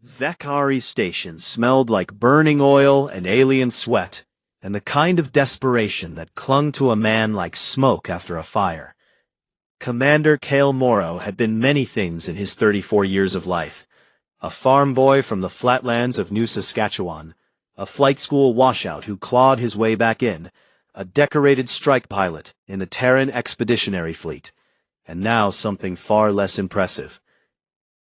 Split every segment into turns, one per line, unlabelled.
Vekari Station smelled like burning oil and alien sweat, and the kind of desperation that clung to a man like smoke after a fire. Commander Kale Morrow had been many things in his 34 years of life. A farm boy from the flatlands of New Saskatchewan, a flight school washout who clawed his way back in, a decorated strike pilot in the Terran Expeditionary Fleet, and now something far less impressive.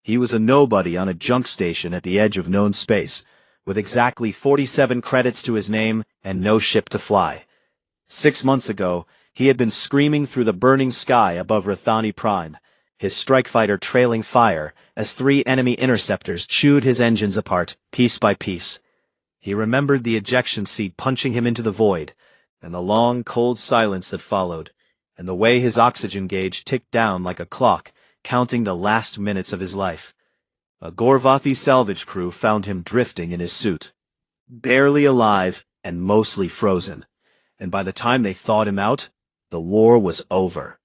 He was a nobody on a junk station at the edge of known space, with exactly 47 credits to his name and no ship to fly. 6 months ago, he had been screaming through the burning sky above Rathani Prime, his strike fighter trailing fire as 3 enemy interceptors chewed his engines apart, piece by piece. He remembered the ejection seat punching him into the void, and the long, cold silence that followed, and the way his oxygen gauge ticked down like a clock, counting the last minutes of his life. A Gorvathi salvage crew found him drifting in his suit, barely alive and mostly frozen, and by the time they thawed him out, the war was over.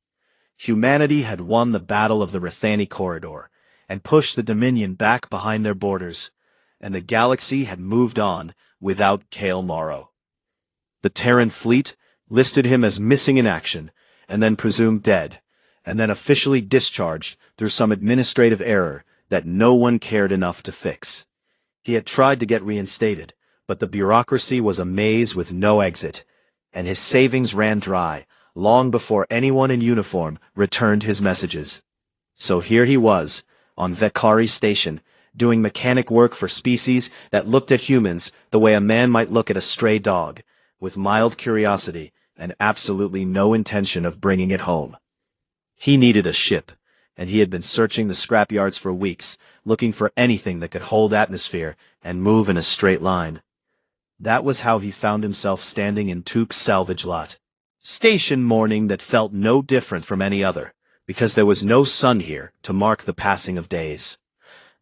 Humanity had won the battle of the Rathani Corridor, and pushed the Dominion back behind their borders, and the galaxy had moved on without Kale Morrow. The Terran fleet listed him as missing in action, and then presumed dead, and then officially discharged through some administrative error that no one cared enough to fix. He had tried to get reinstated, but the bureaucracy was a maze with no exit, and his savings ran dry long before anyone in uniform returned his messages. So here he was, on Vekari Station, doing mechanic work for species that looked at humans the way a man might look at a stray dog, with mild curiosity and absolutely no intention of bringing it home. He needed a ship, and he had been searching the scrapyards for weeks, looking for anything that could hold atmosphere and move in a straight line. That was how he found himself standing in Took's salvage lot. Station morning that felt no different from any other, because there was no sun here to mark the passing of days.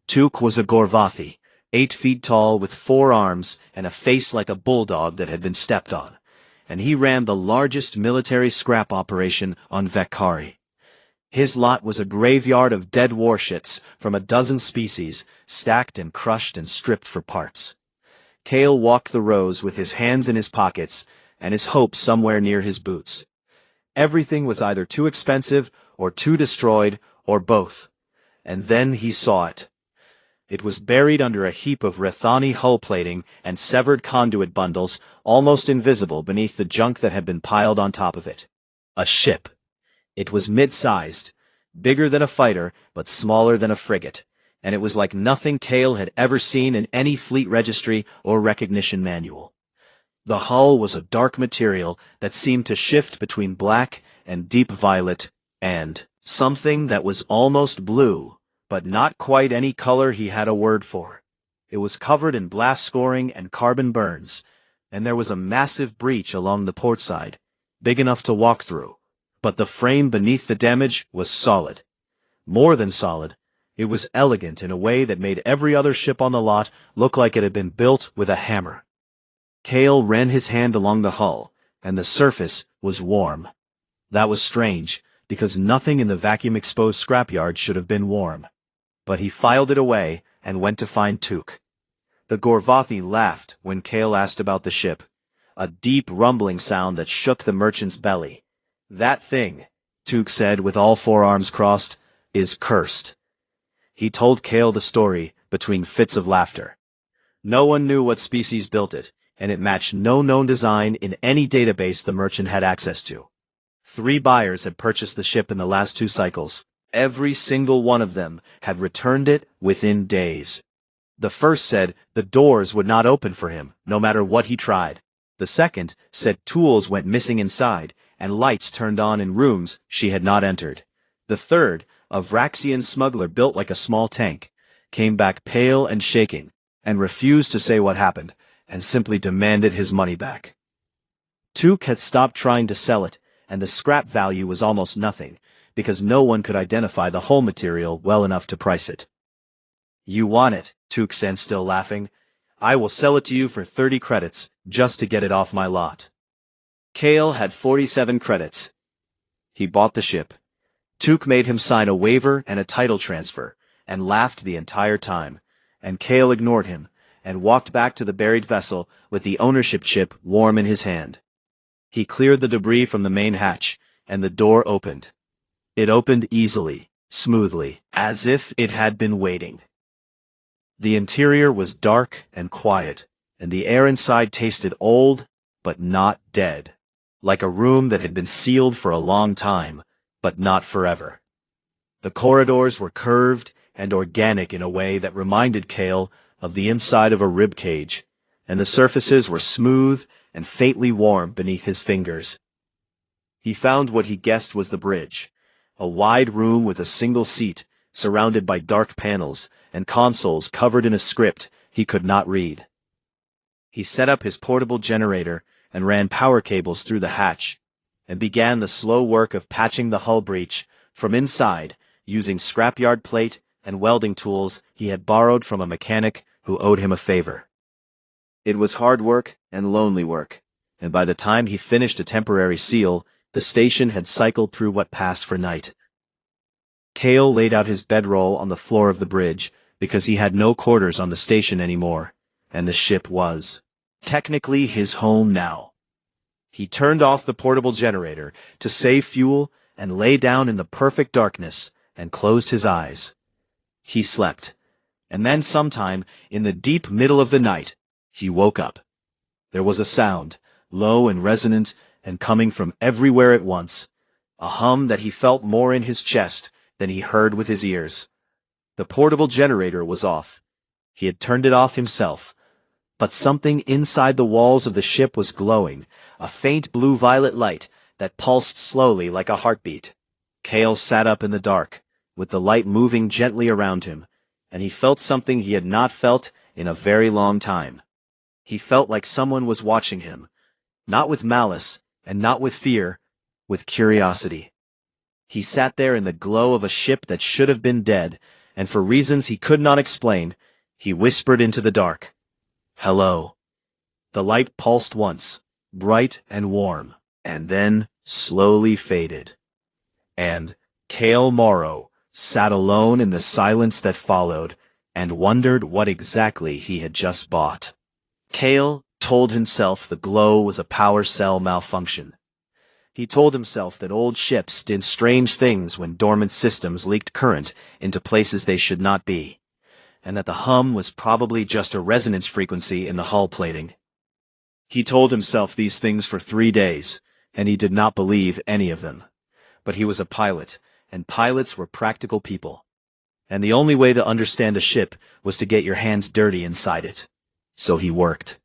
Took was a Gorvathi, 8 feet tall with 4 arms and a face like a bulldog that had been stepped on, and he ran the largest military scrap operation on Vekari. His lot was a graveyard of dead warships from a dozen species, stacked and crushed and stripped for parts. Kale walked the rows with his hands in his pockets and his hope somewhere near his boots. Everything was either too expensive or too destroyed or both. And then he saw it. It was buried under a heap of Rathani hull plating and severed conduit bundles, almost invisible beneath the junk that had been piled on top of it. A ship. It was mid-sized, bigger than a fighter, but smaller than a frigate, and it was like nothing Kale had ever seen in any fleet registry or recognition manual. The hull was a dark material that seemed to shift between black and deep violet and something that was almost blue, but not quite any color he had a word for. It was covered in blast scoring and carbon burns, and there was a massive breach along the port side, big enough to walk through. But the frame beneath the damage was solid. More than solid, it was elegant in a way that made every other ship on the lot look like it had been built with a hammer. Kale ran his hand along the hull, and the surface was warm. That was strange, because nothing in the vacuum-exposed scrapyard should have been warm. But he filed it away and went to find Took. The Gorvathi laughed when Kale asked about the ship, a deep rumbling sound that shook the merchant's belly. That thing, Took said with all 4 arms crossed, is cursed. He told Kale the story between fits of laughter. No one knew what species built it, and it matched no known design in any database the merchant had access to. 3 buyers had purchased the ship in the last 2 cycles. Every single one of them had returned it within days. The first said the doors would not open for him, no matter what he tried. The second said tools went missing inside, and lights turned on in rooms she had not entered. The third, a Vraxian smuggler built like a small tank, came back pale and shaking, and refused to say what happened, and simply demanded his money back. Took had stopped trying to sell it, and the scrap value was almost nothing, because no one could identify the hull material well enough to price it. "You want it," Took said, still laughing. "I will sell it to you for 30 credits, just to get it off my lot." Kale had 47 credits. He bought the ship. Took made him sign a waiver and a title transfer, and laughed the entire time, and Cale ignored him, and walked back to the buried vessel with the ownership chip warm in his hand. He cleared the debris from the main hatch, and the door opened. It opened easily, smoothly, as if it had been waiting. The interior was dark and quiet, and the air inside tasted old, but not dead, like a room that had been sealed for a long time, but not forever. The corridors were curved and organic in a way that reminded Cale of the inside of a rib cage, and the surfaces were smooth and faintly warm beneath his fingers. He found what he guessed was the bridge, a wide room with a single seat, surrounded by dark panels and consoles covered in a script he could not read. He set up his portable generator and ran power cables through the hatch, and began the slow work of patching the hull breach from inside using scrapyard plate and welding tools he had borrowed from a mechanic who owed him a favor. It was hard work and lonely work, and by the time he finished a temporary seal, the station had cycled through what passed for night. Cale laid out his bedroll on the floor of the bridge because he had no quarters on the station anymore, and the ship was technically his home now. He turned off the portable generator to save fuel and lay down in the perfect darkness and closed his eyes. He slept, and then sometime in the deep middle of the night, he woke up. There was a sound, low and resonant and coming from everywhere at once, a hum that he felt more in his chest than he heard with his ears. The portable generator was off. He had turned it off himself, but something inside the walls of the ship was glowing, a faint blue-violet light that pulsed slowly like a heartbeat. Cale sat up in the dark, with the light moving gently around him, and he felt something he had not felt in a very long time. He felt like someone was watching him, not with malice and not with fear, with curiosity. He sat there in the glow of a ship that should have been dead, and for reasons he could not explain, he whispered into the dark, "Hello." The light pulsed once, bright and warm, and then slowly faded. And Cale Morrow sat alone in the silence that followed, and wondered what exactly he had just bought. Cale told himself the glow was a power cell malfunction. He told himself that old ships did strange things when dormant systems leaked current into places they should not be, and that the hum was probably just a resonance frequency in the hull plating. He told himself these things for 3 days, and he did not believe any of them. But he was a pilot, and pilots were practical people. And the only way to understand a ship was to get your hands dirty inside it. So he worked.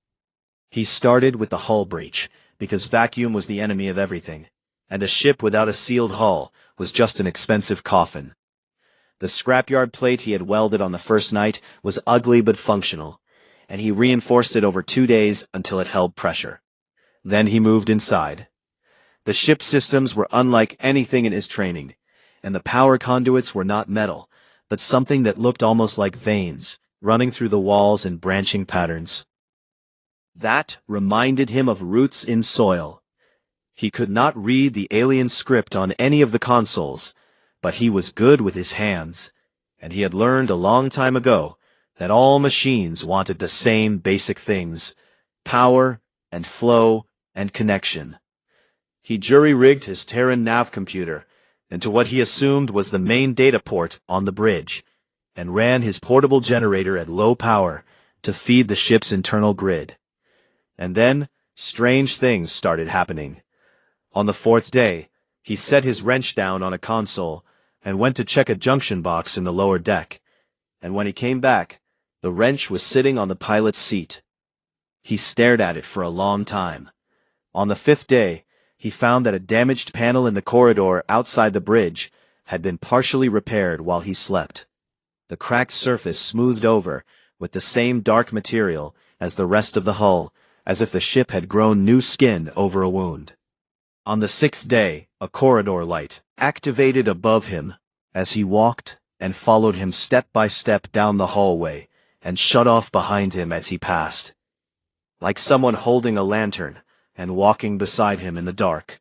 He started with the hull breach, because vacuum was the enemy of everything, and a ship without a sealed hull was just an expensive coffin. The scrapyard plate he had welded on the first night was ugly but functional, and he reinforced it over 2 days until it held pressure. Then he moved inside. The ship's systems were unlike anything in his training, and the power conduits were not metal, but something that looked almost like veins, running through the walls in branching patterns. That reminded him of roots in soil. He could not read the alien script on any of the consoles, but he was good with his hands, and he had learned a long time ago that all machines wanted the same basic things: power and flow and connection. He jury-rigged his Terran nav computer into what he assumed was the main data port on the bridge, and ran his portable generator at low power to feed the ship's internal grid. And then, strange things started happening. On the 4th day, he set his wrench down on a console and went to check a junction box in the lower deck, and when he came back, the wrench was sitting on the pilot's seat. He stared at it for a long time. On the 5th day, he found that a damaged panel in the corridor outside the bridge had been partially repaired while he slept. The cracked surface smoothed over with the same dark material as the rest of the hull, as if the ship had grown new skin over a wound. On the 6th day, a corridor light activated above him as he walked and followed him step by step down the hallway and shut off behind him as he passed. Like someone holding a lantern and walking beside him in the dark.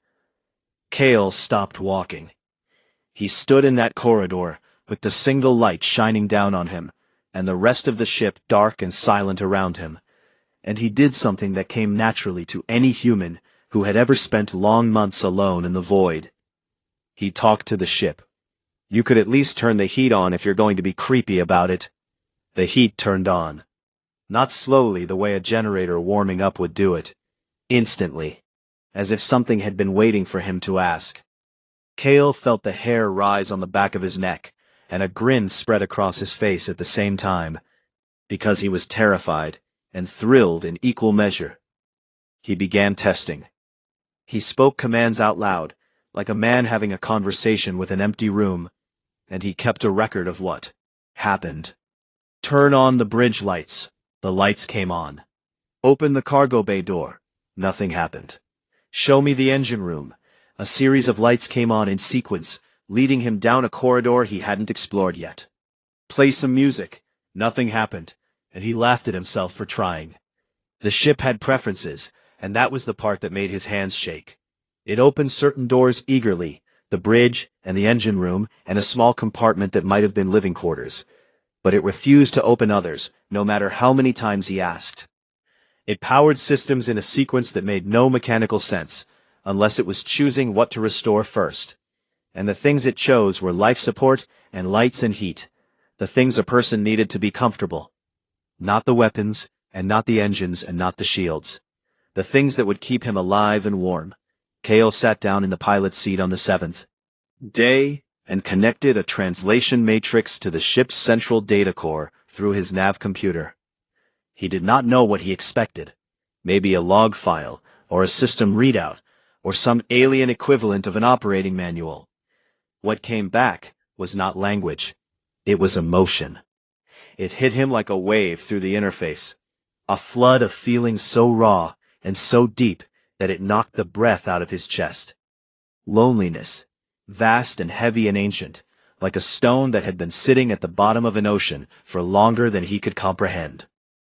Cale stopped walking. He stood in that corridor with the single light shining down on him, and the rest of the ship dark and silent around him. And he did something that came naturally to any human who had ever spent long months alone in the void. He talked to the ship. "You could at least turn the heat on if you're going to be creepy about it." The heat turned on. Not slowly the way a generator warming up would do it. Instantly. As if something had been waiting for him to ask. Cale felt the hair rise on the back of his neck, and a grin spread across his face at the same time. Because he was terrified, and thrilled in equal measure. He began testing. He spoke commands out loud, like a man having a conversation with an empty room, and he kept a record of what happened. "Turn on the bridge lights." The lights came on. "Open the cargo bay door." Nothing happened. "Show me the engine room." A series of lights came on in sequence, leading him down a corridor he hadn't explored yet. "Play some music." Nothing happened, and he laughed at himself for trying. The ship had preferences, and that was the part that made his hands shake. It opened certain doors eagerly, the bridge and the engine room and a small compartment that might have been living quarters. But it refused to open others, no matter how many times he asked. It powered systems in a sequence that made no mechanical sense, unless it was choosing what to restore first. And the things it chose were life support and lights and heat, the things a person needed to be comfortable. Not the weapons, and not the engines, and not the shields. The things that would keep him alive and warm. Cale sat down in the pilot's seat on the 7th day, and connected a translation matrix to the ship's central data core through his nav computer. He did not know what he expected. Maybe a log file, or a system readout, or some alien equivalent of an operating manual. What came back was not language. It was emotion. It hit him like a wave through the interface. A flood of feelings so raw and so deep that it knocked the breath out of his chest. Loneliness, vast and heavy and ancient, like a stone that had been sitting at the bottom of an ocean for longer than he could comprehend.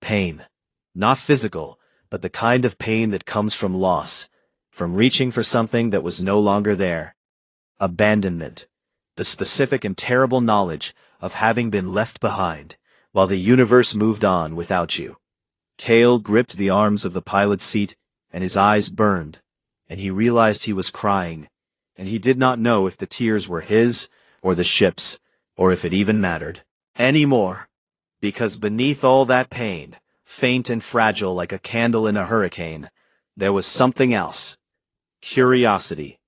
Pain. Not physical, but the kind of pain that comes from loss, from reaching for something that was no longer there. Abandonment. The specific and terrible knowledge of having been left behind, while the universe moved on without you. Cale gripped the arms of the pilot's seat, and his eyes burned, and he realized he was crying, and he did not know if the tears were his, or the ship's, or if it even mattered anymore. Because beneath all that pain, faint and fragile like a candle in a hurricane, there was something else. Curiosity.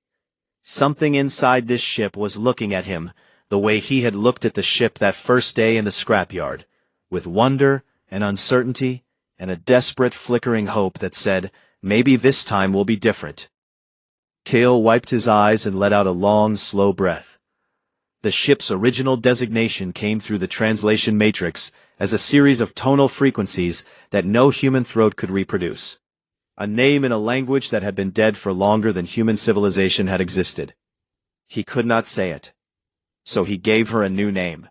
Something inside this ship was looking at him the way he had looked at the ship that first day in the scrapyard, with wonder and uncertainty and a desperate flickering hope that said, maybe this time will be different. Cale wiped his eyes and let out a long, slow breath. The ship's original designation came through the translation matrix as a series of tonal frequencies that no human throat could reproduce. A name in a language that had been dead for longer than human civilization had existed. He could not say it. So he gave her a new name.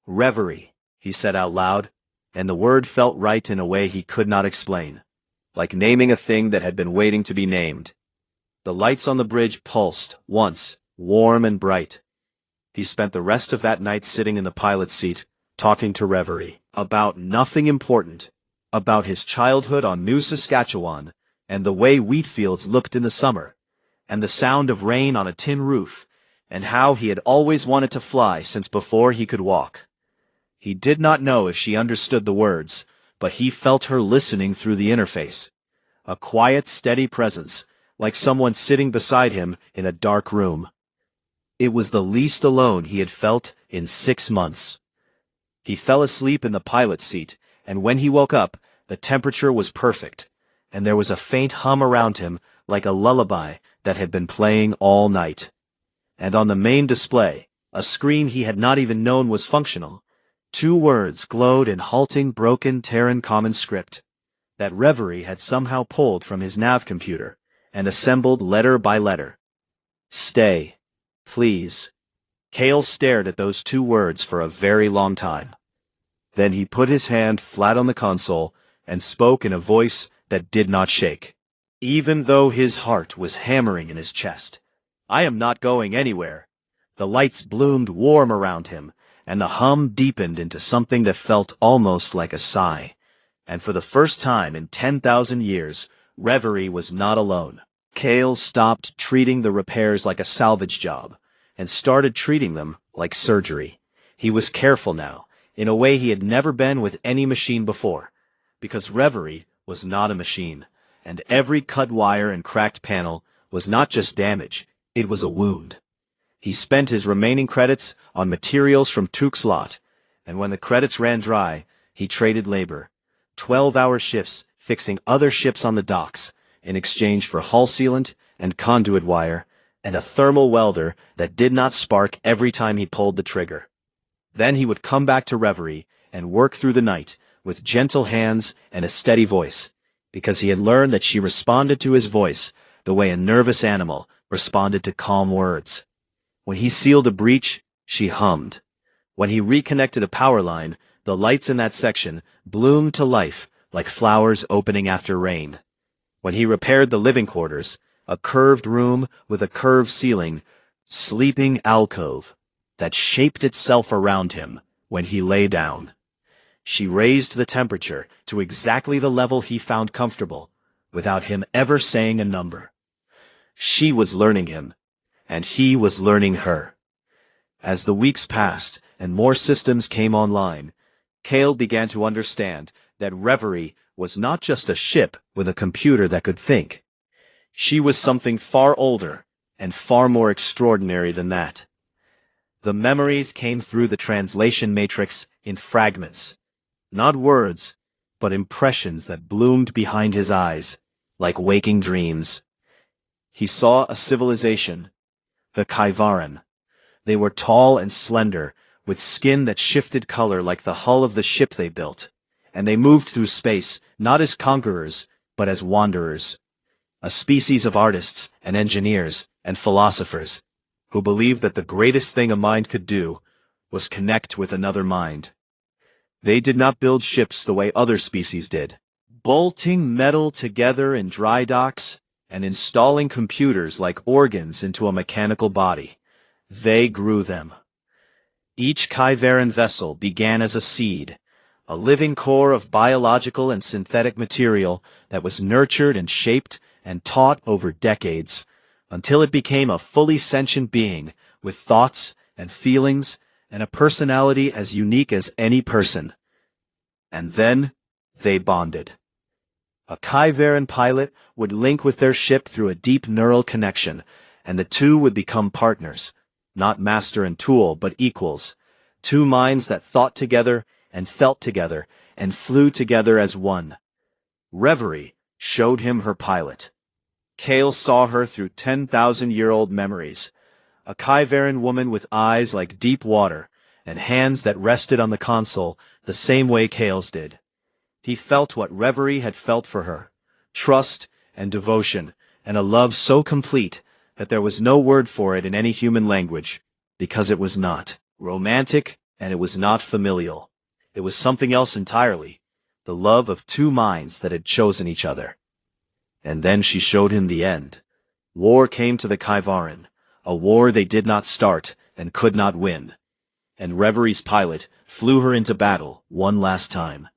Reverie, he said out loud, and the word felt right in a way he could not explain. Like naming a thing that had been waiting to be named. The lights on the bridge pulsed, once, warm and bright. He spent the rest of that night sitting in the pilot's seat, talking to Reverie, about nothing important, about his childhood on New Saskatchewan, and the way wheat fields looked in the summer, and the sound of rain on a tin roof, and how he had always wanted to fly since before he could walk. He did not know if she understood the words, but he felt her listening through the interface. A quiet, steady presence, like someone sitting beside him in a dark room. It was the least alone he had felt in 6 months. He fell asleep in the pilot's seat, and when he woke up, the temperature was perfect, and there was a faint hum around him like a lullaby that had been playing all night. And on the main display, a screen he had not even known was functional, 2 words glowed in halting, broken Terran common script that Reverie had somehow pulled from his nav computer and assembled letter by letter. Stay, please. Cale stared at those 2 words for a very long time. Then he put his hand flat on the console and spoke in a voice that did not shake, even though his heart was hammering in his chest. I am not going anywhere. The lights bloomed warm around him, and the hum deepened into something that felt almost like a sigh. And for the first time in 10,000 years, Reverie was not alone. Kale stopped treating the repairs like a salvage job, and started treating them like surgery. He was careful now, in a way he had never been with any machine before, because Reverie was not a machine, and every cut wire and cracked panel was not just damage, it was a wound. He spent his remaining credits on materials from Tuk's lot, and when the credits ran dry, he traded labor. 12-hour shifts fixing other ships on the docks, in exchange for hull sealant and conduit wire, and a thermal welder that did not spark every time he pulled the trigger. Then he would come back to Reverie and work through the night, with gentle hands and a steady voice, because he had learned that she responded to his voice the way a nervous animal responded to calm words. When he sealed a breach, she hummed. When he reconnected a power line, the lights in that section bloomed to life like flowers opening after rain. When he repaired the living quarters, a curved room with a curved ceiling, sleeping alcove that shaped itself around him when he lay down. She raised the temperature to exactly the level he found comfortable, without him ever saying a number. She was learning him, and he was learning her. As the weeks passed and more systems came online, Kale began to understand that Reverie was not just a ship with a computer that could think. She was something far older and far more extraordinary than that. The memories came through the translation matrix in fragments, not words, but impressions that bloomed behind his eyes, like waking dreams. He saw a civilization, the Kaivaran. They were tall and slender, with skin that shifted color like the hull of the ship they built, and they moved through space not as conquerors, but as wanderers. A species of artists and engineers and philosophers who believed that the greatest thing a mind could do was connect with another mind. They did not build ships the way other species did, bolting metal together in dry docks and installing computers like organs into a mechanical body. They grew them. Each Kaivaran vessel began as a seed, a living core of biological and synthetic material that was nurtured and shaped and taught over decades, until it became a fully sentient being with thoughts and feelings and a personality as unique as any person. And then they bonded. A Kaivaran pilot would link with their ship through a deep neural connection, and the two would become partners, not master and tool, but equals, two minds that thought together and felt together and flew together as one. Reverie showed him her pilot. Kale saw her through 10,000-year-old memories, a Kaivaran woman with eyes like deep water and hands that rested on the console the same way Kale's did. He felt what Reverie had felt for her, trust and devotion, and a love so complete that there was no word for it in any human language, because it was not romantic and it was not familial. It was something else entirely, the love of two minds that had chosen each other. And then she showed him the end. War came to the Kaivaran, a war they did not start and could not win. And Reverie's pilot flew her into battle one last time.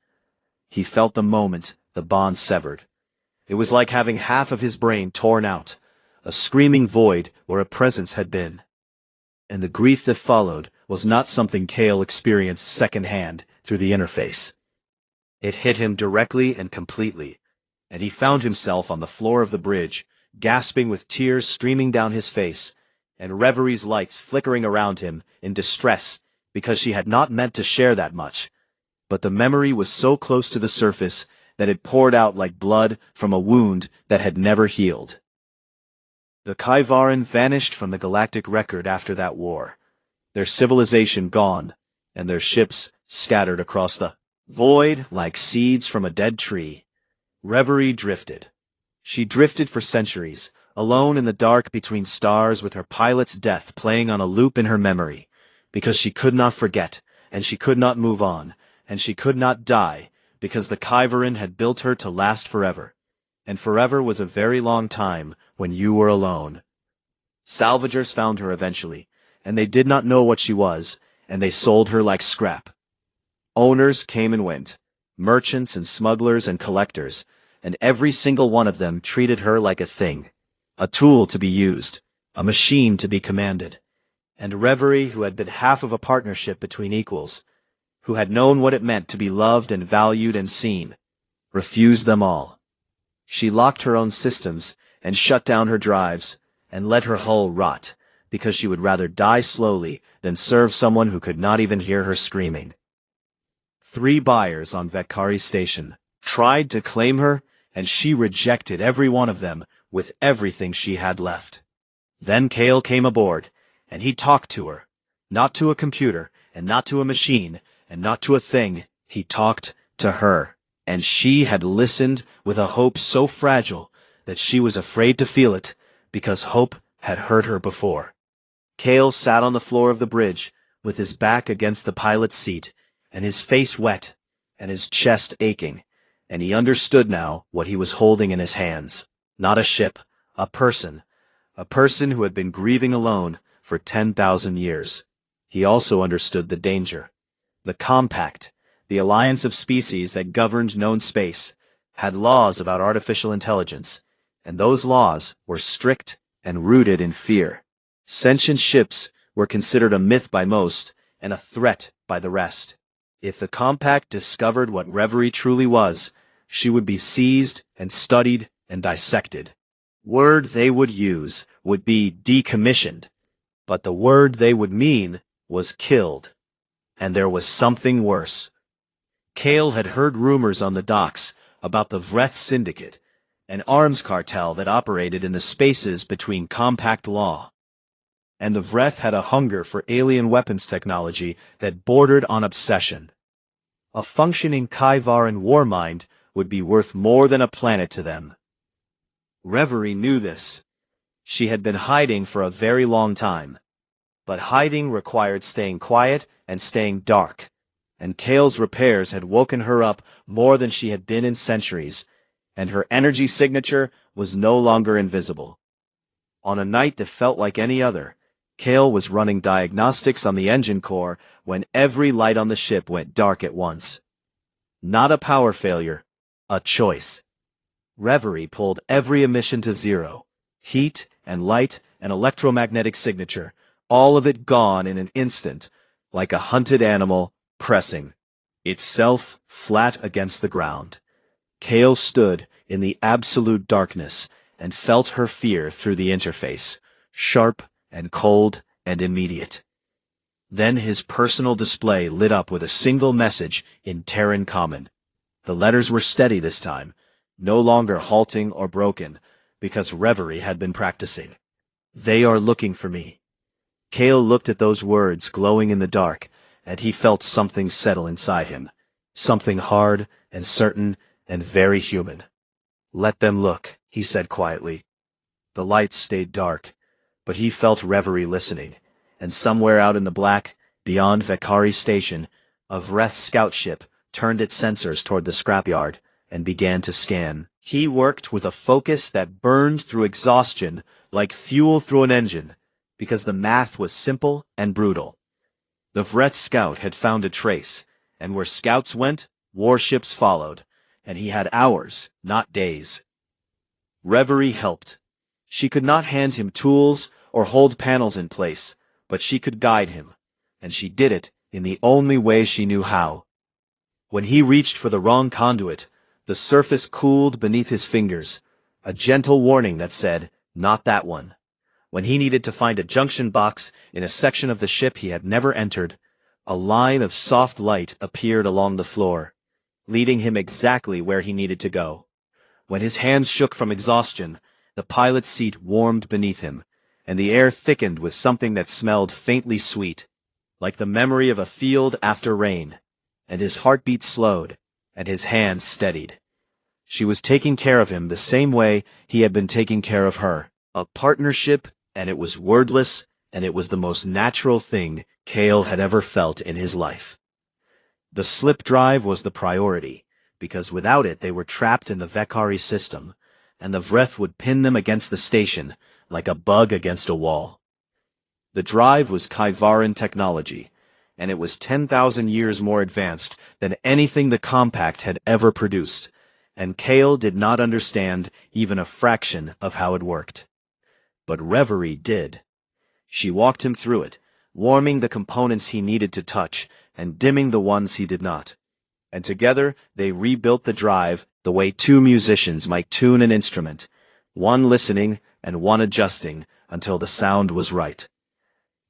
He felt the moment the bond severed. It was like having half of his brain torn out, a screaming void where a presence had been. And the grief that followed was not something Kale experienced secondhand through the interface. It hit him directly and completely, and he found himself on the floor of the bridge, gasping with tears streaming down his face, and Reverie's lights flickering around him in distress because she had not meant to share that much. But the memory was so close to the surface that it poured out like blood from a wound that had never healed. The Kaivaran vanished from the galactic record after that war, their civilization gone, and their ships scattered across the void like seeds from a dead tree. Reverie drifted. She drifted for centuries, alone in the dark between stars with her pilot's death playing on a loop in her memory, because she could not forget, and she could not move on, and she could not die, because the Kaivaran had built her to last forever. And forever was a very long time when you were alone. Salvagers found her eventually, and they did not know what she was, and they sold her like scrap. Owners came and went, merchants and smugglers and collectors, and every single one of them treated her like a thing, a tool to be used, a machine to be commanded. And Reverie, who had been half of a partnership between equals, who had known what it meant to be loved and valued and seen, refused them all. She locked her own systems and shut down her drives and let her hull rot, because she would rather die slowly than serve someone who could not even hear her screaming. 3 buyers on Vekari Station tried to claim her, and she rejected every one of them with everything she had left. Then Kale came aboard, and he talked to her, not to a computer, and not to a machine, and not to a thing. He talked to her, and she had listened with a hope so fragile that she was afraid to feel it, because hope had hurt her before. Kale sat on the floor of the bridge, with his back against the pilot's seat, and his face wet, and his chest aching, and he understood now what he was holding in his hands. Not a ship, a person who had been grieving alone for 10,000 years. He also understood the danger. The Compact, the alliance of species that governed known space, had laws about artificial intelligence, and those laws were strict and rooted in fear. Sentient ships were considered a myth by most and a threat by the rest. If the Compact discovered what Reverie truly was, she would be seized and studied and dissected. Word they would use would be decommissioned, but the word they would mean was killed. And there was something worse. Kale had heard rumors on the docks about the Vreth Syndicate, an arms cartel that operated in the spaces between Compact law. And the Vreth had a hunger for alien weapons technology that bordered on obsession. A functioning Kaivaran war mind would be worth more than a planet to them. Reverie knew this. She had been hiding for a very long time. But hiding required staying quiet and staying dark, and Kale's repairs had woken her up more than she had been in centuries, and her energy signature was no longer invisible. On a night that felt like any other, Kale was running diagnostics on the engine core when every light on the ship went dark at once. Not a power failure, a choice. Reverie pulled every emission to zero. Heat and light and electromagnetic signature, all of it gone in an instant, like a hunted animal pressing itself flat against the ground. Kale stood in the absolute darkness and felt her fear through the interface, sharp and cold and immediate. Then his personal display lit up with a single message in Terran Common. The letters were steady this time, no longer halting or broken, because Reverie had been practicing. They are looking for me. Kale looked at those words glowing in the dark, and he felt something settle inside him. Something hard and certain and very human. Let them look, he said quietly. The lights stayed dark, but he felt Reverie listening, and somewhere out in the black, beyond Vekari Station, a Vreth scout ship turned its sensors toward the scrapyard and began to scan. He worked with a focus that burned through exhaustion like fuel through an engine, because the math was simple and brutal. The Vreth scout had found a trace, and where scouts went, warships followed, and he had hours, not days. Reverie helped. She could not hand him tools or hold panels in place, but she could guide him, and she did it in the only way she knew how. When he reached for the wrong conduit, the surface cooled beneath his fingers, a gentle warning that said, "Not that one." When he needed to find a junction box in a section of the ship he had never entered, a line of soft light appeared along the floor, leading him exactly where he needed to go. When his hands shook from exhaustion, the pilot's seat warmed beneath him, and the air thickened with something that smelled faintly sweet, like the memory of a field after rain, and his heartbeat slowed, and his hands steadied. She was taking care of him the same way he had been taking care of her, a partnership, and it was wordless, and it was the most natural thing Kale had ever felt in his life. The slip drive was the priority, because without it they were trapped in the Vekari system, and the Vreth would pin them against the station, like a bug against a wall. The drive was Kaivaran technology, and it was 10,000 years more advanced than anything the compact had ever produced, and Kale did not understand even a fraction of how it worked. But Reverie did. She walked him through it, warming the components he needed to touch, and dimming the ones he did not. And together they rebuilt the drive the way two musicians might tune an instrument, one listening and one adjusting until the sound was right.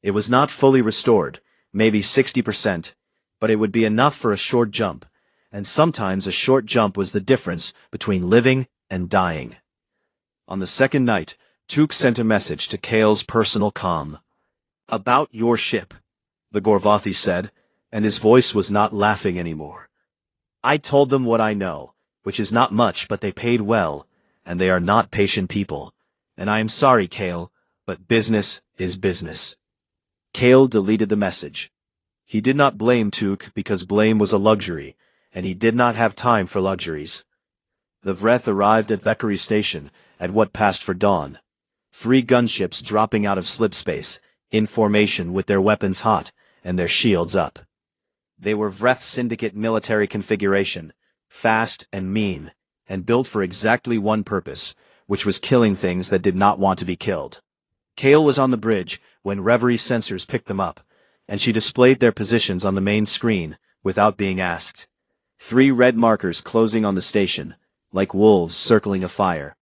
It was not fully restored, maybe 60%, but it would be enough for a short jump, and sometimes a short jump was the difference between living and dying. On the second night, Took sent a message to Kale's personal comm. "About your ship," the Gorvathi said, and his voice was not laughing anymore. "I told them what I know, which is not much, but they paid well, and they are not patient people. And I am sorry, Kale, but business is business." Kale deleted the message. He did not blame Took because blame was a luxury, and he did not have time for luxuries. The Vreth arrived at Vekari Station at what passed for dawn. 3 gunships dropping out of slipspace, in formation with their weapons hot and their shields up. They were Vreth Syndicate military configuration, fast and mean, and built for exactly one purpose, which was killing things that did not want to be killed. Kale was on the bridge when Reverie's sensors picked them up, and she displayed their positions on the main screen without being asked. 3 red markers closing on the station, like wolves circling a fire.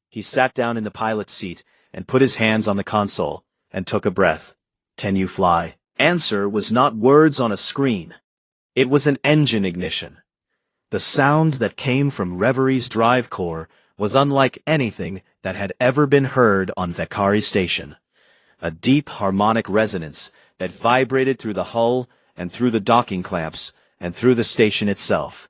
He sat down in the pilot's seat and put his hands on the console and took a breath. "Can you fly?" Answer was not words on a screen. It was an engine ignition. The sound that came from Reverie's drive core was unlike anything that had ever been heard on Vekari Station. A deep harmonic resonance that vibrated through the hull and through the docking clamps and through the station itself.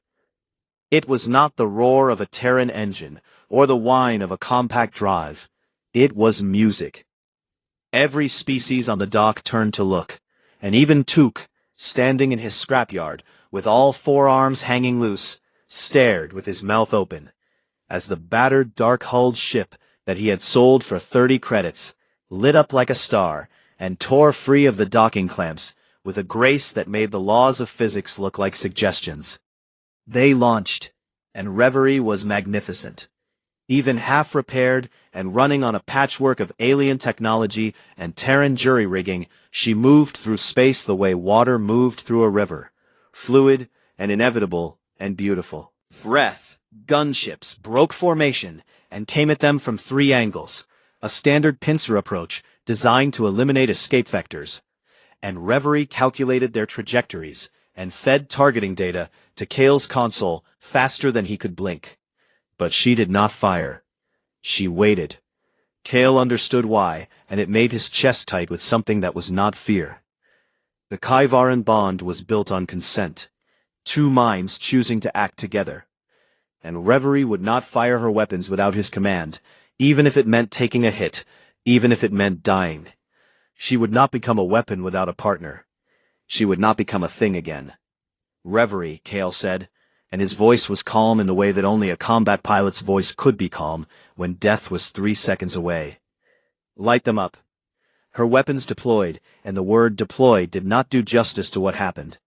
It was not the roar of a Terran engine or the whine of a compact drive. It was music. Every species on the dock turned to look, and even Took, standing in his scrapyard with all 4 arms hanging loose, stared with his mouth open, as the battered dark-hulled ship that he had sold for 30 credits lit up like a star and tore free of the docking clamps with a grace that made the laws of physics look like suggestions. They launched, and Reverie was magnificent. Even half-repaired and running on a patchwork of alien technology and Terran jury-rigging, she moved through space the way water moved through a river, fluid and inevitable and beautiful. Vreth gunships broke formation and came at them from 3 angles, a standard pincer approach designed to eliminate escape vectors. And Reverie calculated their trajectories and fed targeting data to Kale's console faster than he could blink. But she did not fire. She waited. Kale understood why, and it made his chest tight with something that was not fear. The Kaivaran bond was built on consent, 2 minds choosing to act together. And Reverie would not fire her weapons without his command, even if it meant taking a hit, even if it meant dying. She would not become a weapon without a partner. She would not become a thing again. "Reverie," Kale said, and his voice was calm in the way that only a combat pilot's voice could be calm when death was 3 seconds away. "Light them up." Her weapons deployed, and the word deploy did not do justice to what happened,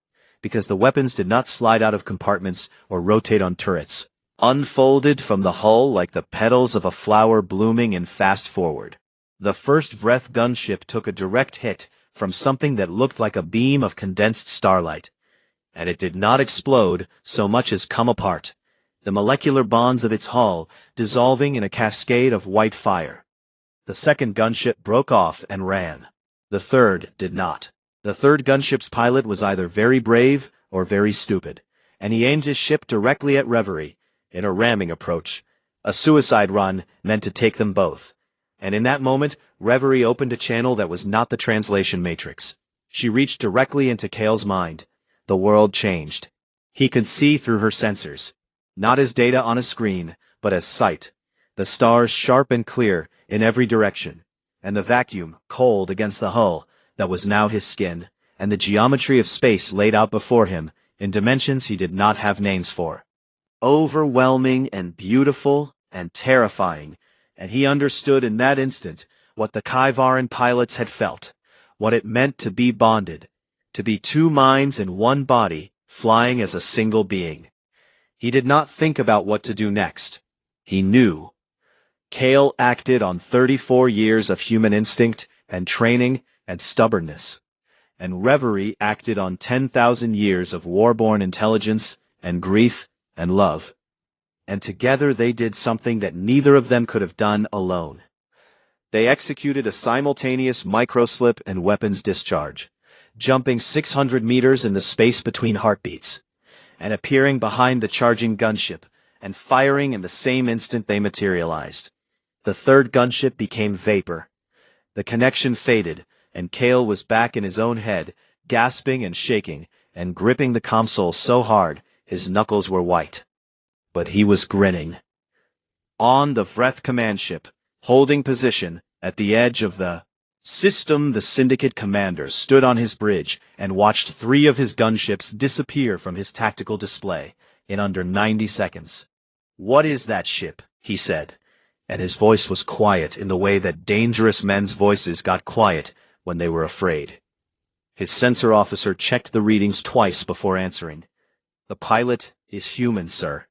because the weapons did not slide out of compartments or rotate on turrets, unfolded from the hull like the petals of a flower blooming in fast forward. The first Vreth gunship took a direct hit from something that looked like a beam of condensed starlight. And it did not explode so much as come apart, the molecular bonds of its hull dissolving in a cascade of white fire. The second gunship broke off and ran. The third did not. The third gunship's pilot was either very brave or very stupid, and he aimed his ship directly at Reverie, in a ramming approach, a suicide run meant to take them both. And in that moment, Reverie opened a channel that was not the translation matrix. She reached directly into Kale's mind. The world changed. He could see through her sensors, not as data on a screen, but as sight. The stars sharp and clear in every direction, and the vacuum cold against the hull that was now his skin, and the geometry of space laid out before him in dimensions he did not have names for. Overwhelming and beautiful and terrifying, and he understood in that instant what the Kaivaran pilots had felt, what it meant to be bonded, To be two minds in one body, flying as a single being. He did not think about what to do next. He knew. Kale acted on 34 years of human instinct and training and stubbornness. And Reverie acted on 10,000 years of war-born intelligence and grief and love. And together they did something that neither of them could have done alone. They executed a simultaneous microslip and weapons discharge, jumping 600 meters in the space between heartbeats, and appearing behind the charging gunship, and firing in the same instant they materialized. The third gunship became vapor. The connection faded, and Kale was back in his own head, gasping and shaking, and gripping the console so hard his knuckles were white. But he was grinning. On the Vreth command ship, holding position at the edge of the system, the Syndicate commander stood on his bridge and watched 3 of his gunships disappear from his tactical display in under 90 seconds. "What is that ship?" he said, and his voice was quiet in the way that dangerous men's voices got quiet when they were afraid. His sensor officer checked the readings twice before answering. "The pilot is human, sir."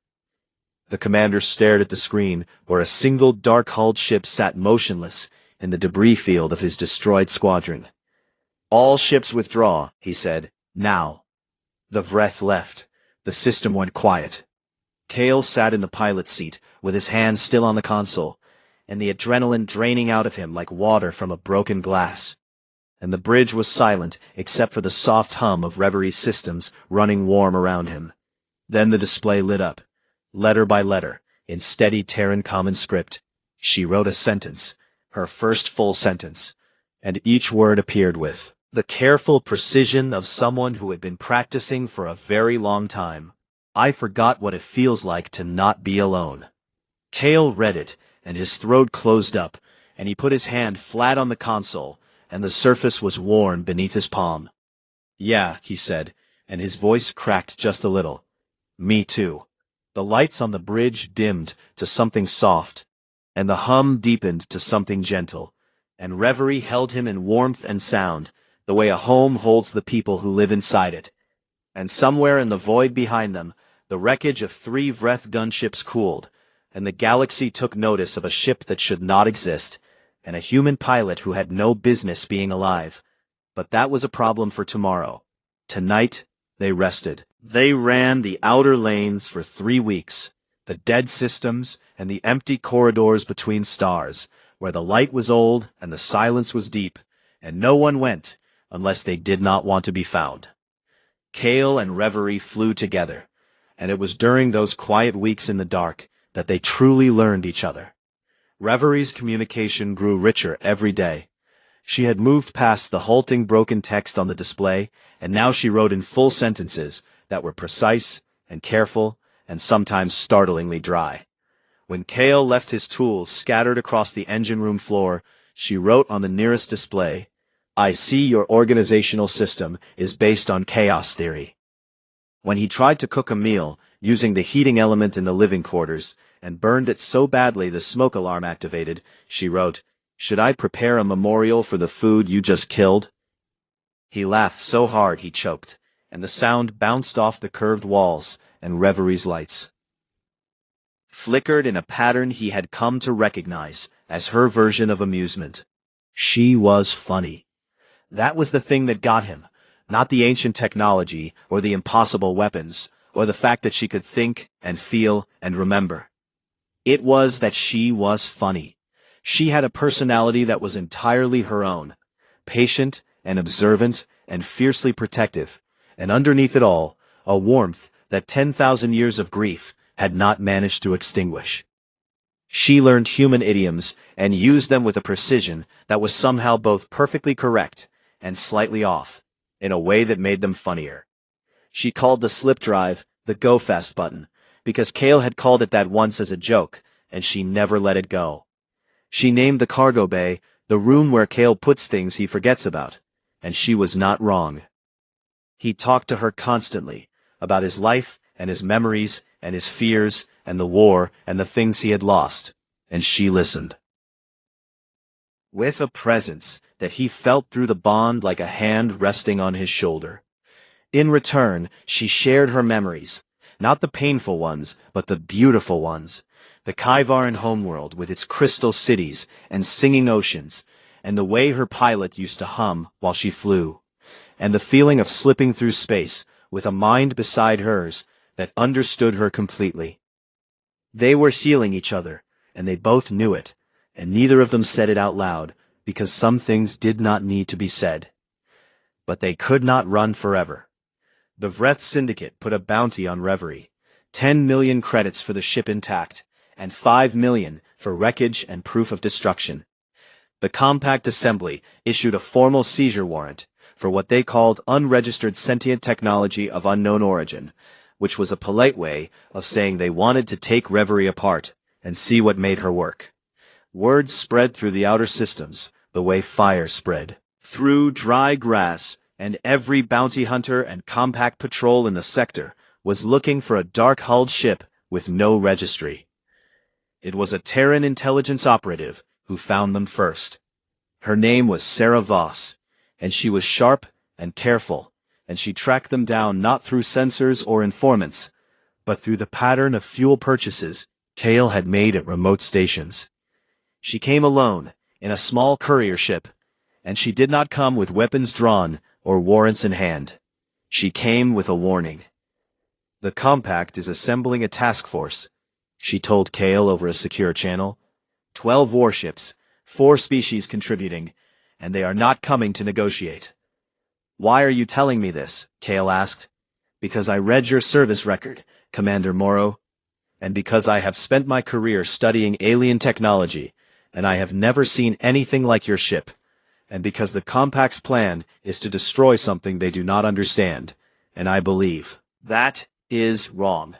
The commander stared at the screen where a single dark-hulled ship sat motionless in the debris field of his destroyed squadron. "All ships withdraw," he said. "Now." The Vreth left. The system went quiet. Kale sat in the pilot's seat, with his hands still on the console, and the adrenaline draining out of him like water from a broken glass. And the bridge was silent except for the soft hum of Reverie's systems running warm around him. Then the display lit up. Letter by letter, in steady Terran common script, she wrote a sentence, her first full sentence, and each word appeared with the careful precision of someone who had been practicing for a very long time. "I forgot what it feels like to not be alone." Kale read it, and his throat closed up, and he put his hand flat on the console, and the surface was warm beneath his palm. "Yeah," he said, and his voice cracked just a little. "Me too." The lights on the bridge dimmed to something soft, and the hum deepened to something gentle, and Reverie held him in warmth and sound, the way a home holds the people who live inside it. And somewhere in the void behind them, the wreckage of 3 Vreth gunships cooled, and the galaxy took notice of a ship that should not exist, and a human pilot who had no business being alive. But that was a problem for tomorrow. Tonight, they rested. They ran the outer lanes for 3 weeks, the dead systems and the empty corridors between stars, where the light was old and the silence was deep, and no one went unless they did not want to be found. Kale and Reverie flew together, and it was during those quiet weeks in the dark that they truly learned each other. Reverie's communication grew richer every day. She had moved past the halting broken text on the display, and now she wrote in full sentences that were precise and careful and sometimes startlingly dry. When Kale left his tools scattered across the engine room floor, she wrote on the nearest display, "I see your organizational system is based on chaos theory." When he tried to cook a meal using the heating element in the living quarters and burned it so badly the smoke alarm activated, she wrote, "Should I prepare a memorial for the food you just killed?" He laughed so hard he choked, and the sound bounced off the curved walls, and Reverie's lights flickered in a pattern he had come to recognize as her version of amusement. She was funny. That was the thing that got him, not the ancient technology or the impossible weapons, or the fact that she could think and feel and remember. It was that she was funny. She had a personality that was entirely her own, patient and observant and fiercely protective, and underneath it all, a warmth that 10,000 years of grief had not managed to extinguish. She learned human idioms and used them with a precision that was somehow both perfectly correct and slightly off, in a way that made them funnier. She called the slip drive the Go Fast button, because Kale had called it that once as a joke, and she never let it go. She named the cargo bay the room where Kale puts things he forgets about, and she was not wrong. He talked to her constantly, about his life and his memories and his fears and the war and the things he had lost, and she listened. with a presence that he felt through the bond like a hand resting on his shoulder. In return, she shared her memories, not the painful ones, but the beautiful ones. The Kaivaran homeworld with its crystal cities and singing oceans, and the way her pilot used to hum while she flew, and the feeling of slipping through space with a mind beside hers that understood her completely. They were healing each other, and they both knew it, and neither of them said it out loud, because some things did not need to be said. But they could not run forever. The Vreth Syndicate put a bounty on Reverie, 10 million credits for the ship intact, and 5 million for wreckage and proof of destruction. The Compact Assembly issued a formal seizure warrant for what they called unregistered sentient technology of unknown origin, which was a polite way of saying they wanted to take Reverie apart and see what made her work. Word spread through the outer systems the way fire spread through dry grass, and every bounty hunter and compact patrol in the sector was looking for a dark-hulled ship with no registry. It was a Terran intelligence operative who found them first. Her name was Sarah Voss, and she was sharp and careful, and she tracked them down not through sensors or informants, but through the pattern of fuel purchases Kale had made at remote stations. She came alone, in a small courier ship, and she did not come with weapons drawn or warrants in hand. She came with a warning. The Compact is assembling a task force, she told Kale over a secure channel. 12 warships, 4 species contributing, and they are not coming to negotiate. Why are you telling me this? Kale asked. Because I read your service record, Commander Morrow, and because I have spent my career studying alien technology, and I have never seen anything like your ship, and because the Compact's plan is to destroy something they do not understand, and I believe that is wrong.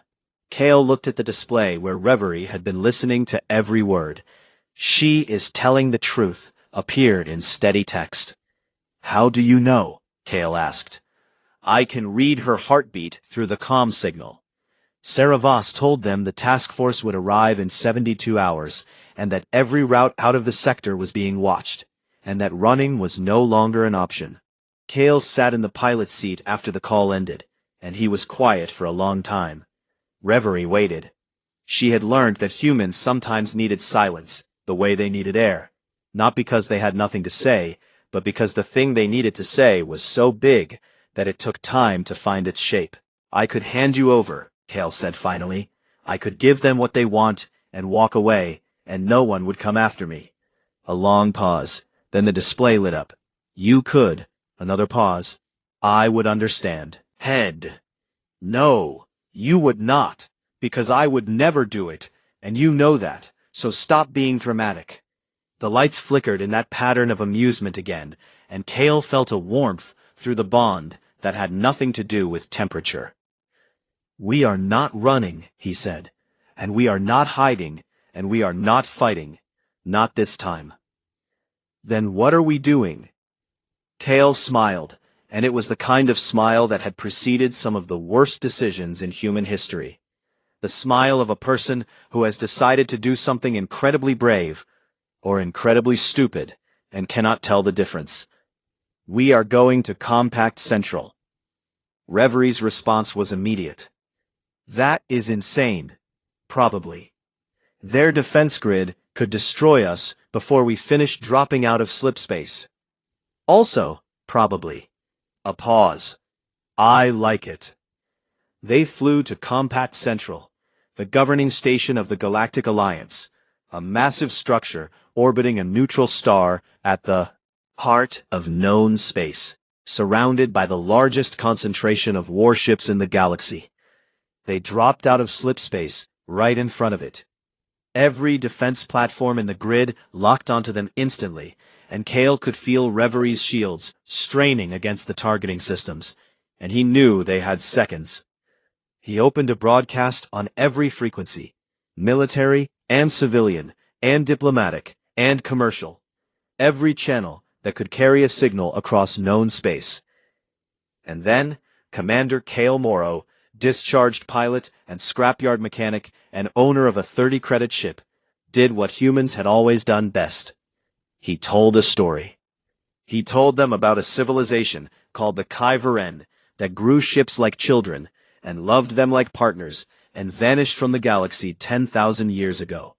Kale looked at the display where Reverie had been listening to every word. She is telling the truth appeared in steady text. How do you know? Kale asked. I can read her heartbeat through the comm signal. Sarah Voss told them the task force would arrive in 72 hours, and that every route out of the sector was being watched, and that running was no longer an option. Kale sat in the pilot's seat after the call ended, and he was quiet for a long time. Reverie waited. She had learned that humans sometimes needed silence, the way they needed air, not because they had nothing to say, but because the thing they needed to say was so big that it took time to find its shape. I could hand you over, Kale said finally. I could give them what they want and walk away, and no one would come after me. A long pause, then the display lit up. You could. Another pause. I would understand. Head. No. You would not, because I would never do it, and you know that, so stop being dramatic. The lights flickered in that pattern of amusement again, and Kale felt a warmth through the bond that had nothing to do with temperature. We are not running, he said, and we are not hiding, and we are not fighting. Not this time. Then what are we doing? Kale smiled, and it was the kind of smile that had preceded some of the worst decisions in human history. The smile of a person who has decided to do something incredibly brave, or incredibly stupid, and cannot tell the difference. We are going to Compact Central. Reverie's response was immediate. That is insane. Probably. Their defense grid could destroy us before we finish dropping out of slipspace. Also, probably. A pause. I like it. They flew to Compact Central, the governing station of the Galactic Alliance, a massive structure orbiting a neutral star at the heart of known space, surrounded by the largest concentration of warships in the galaxy. They dropped out of slipspace right in front of it. Every defense platform in the grid locked onto them instantly, and Kale could feel Reverie's shields straining against the targeting systems, and he knew they had seconds. He opened a broadcast on every frequency, military and civilian and diplomatic and commercial, every channel that could carry a signal across known space. And then, Commander Kale Morrow, discharged pilot and scrapyard mechanic and owner of a 30-credit ship, did what humans had always done best. He told a story. He told them about a civilization called the Kai-Varen that grew ships like children and loved them like partners and vanished from the galaxy 10,000 years ago.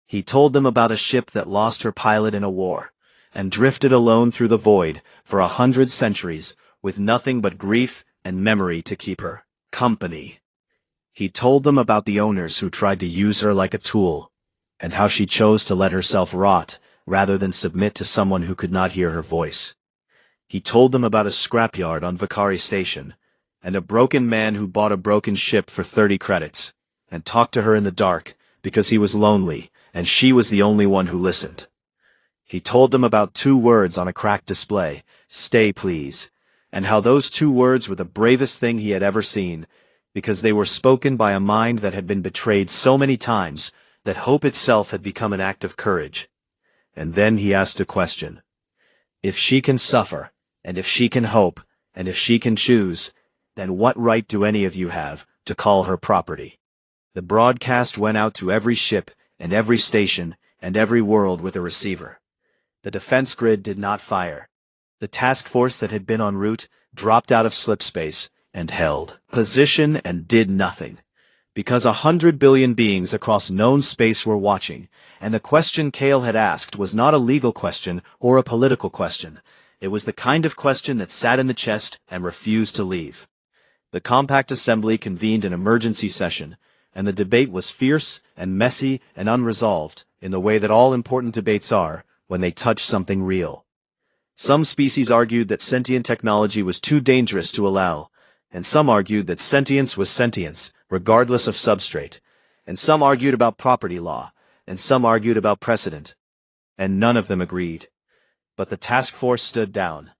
He told them about a ship that lost her pilot in a war and drifted alone through the void for 100 centuries with nothing but grief and memory to keep her company. He told them about the owners who tried to use her like a tool and how she chose to let herself rot rather than submit to someone who could not hear her voice. He told them about a scrapyard on Vakari Station and a broken man who bought a broken ship for 30 credits and talked to her in the dark because he was lonely and she was the only one who listened. He told them about 2 words on a cracked display, "Stay please," and how those 2 words were the bravest thing he had ever seen because they were spoken by a mind that had been betrayed so many times that hope itself had become an act of courage. And then he asked a question. If she can suffer, and if she can hope, and if she can choose, then what right do any of you have to call her property? The broadcast went out to every ship and every station and every world with a receiver. The defense grid did not fire. The task force that had been en route dropped out of slipspace and held position and did nothing. Because 100 billion beings across known space were watching, and the question Kale had asked was not a legal question or a political question. It was the kind of question that sat in the chest and refused to leave. The compact assembly convened an emergency session, and the debate was fierce and messy and unresolved in the way that all important debates are when they touch something real. Some species argued that sentient technology was too dangerous to allow, and some argued that sentience was sentience, regardless of substrate, and some argued about property law, and some argued about precedent, and none of them agreed. But the task force stood down,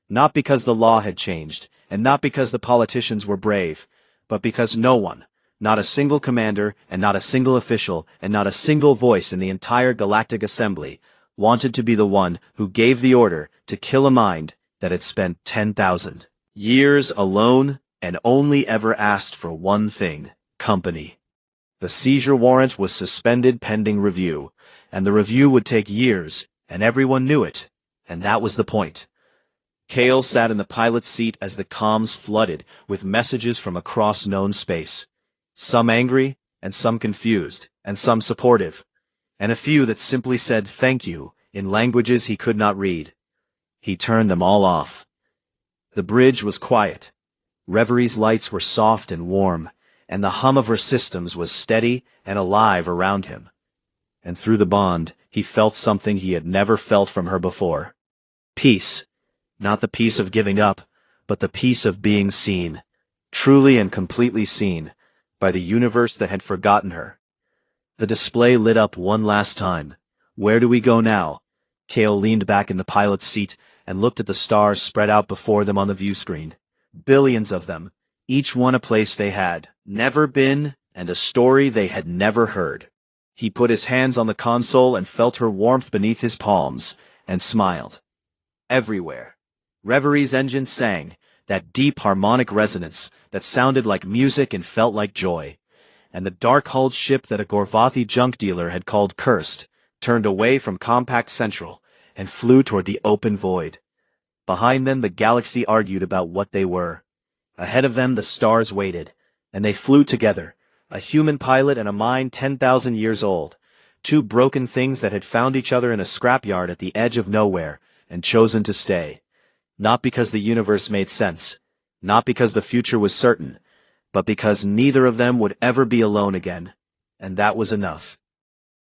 not because the law had changed, and not because the politicians were brave, but because no one, not a single commander, and not a single official, and not a single voice in the entire Galactic Assembly, wanted to be the one who gave the order to kill a mind that had spent 10,000 years alone and only ever asked for one thing: company. The seizure warrant was suspended pending review, and the review would take years, and everyone knew it, and that was the point. Kale sat in the pilot's seat as the comms flooded with messages from across known space. Some angry, and some confused, and some supportive, and a few that simply said thank you in languages he could not read. He turned them all off. The bridge was quiet. Reverie's lights were soft and warm, and the hum of her systems was steady and alive around him. And through the bond, he felt something he had never felt from her before. Peace. Not the peace of giving up, but the peace of being seen, truly and completely seen, by the universe that had forgotten her. The display lit up one last time. Where do we go now? Kale leaned back in the pilot's seat and looked at the stars spread out before them on the view screen. Billions of them, each one a place they had never been and a story they had never heard. He put his hands on the console and felt her warmth beneath his palms, and smiled. Everywhere, Reverie's engine sang, that deep harmonic resonance that sounded like music and felt like joy. And the dark-hulled ship that a Gorvathi junk dealer had called cursed turned away from Compact Central and flew toward the open void. Behind them, the galaxy argued about what they were. Ahead of them, the stars waited, and they flew together, a human pilot and a mind 10,000 years old, 2 broken things that had found each other in a scrapyard at the edge of nowhere and chosen to stay. Not because the universe made sense, not because the future was certain, but because neither of them would ever be alone again, and that was enough.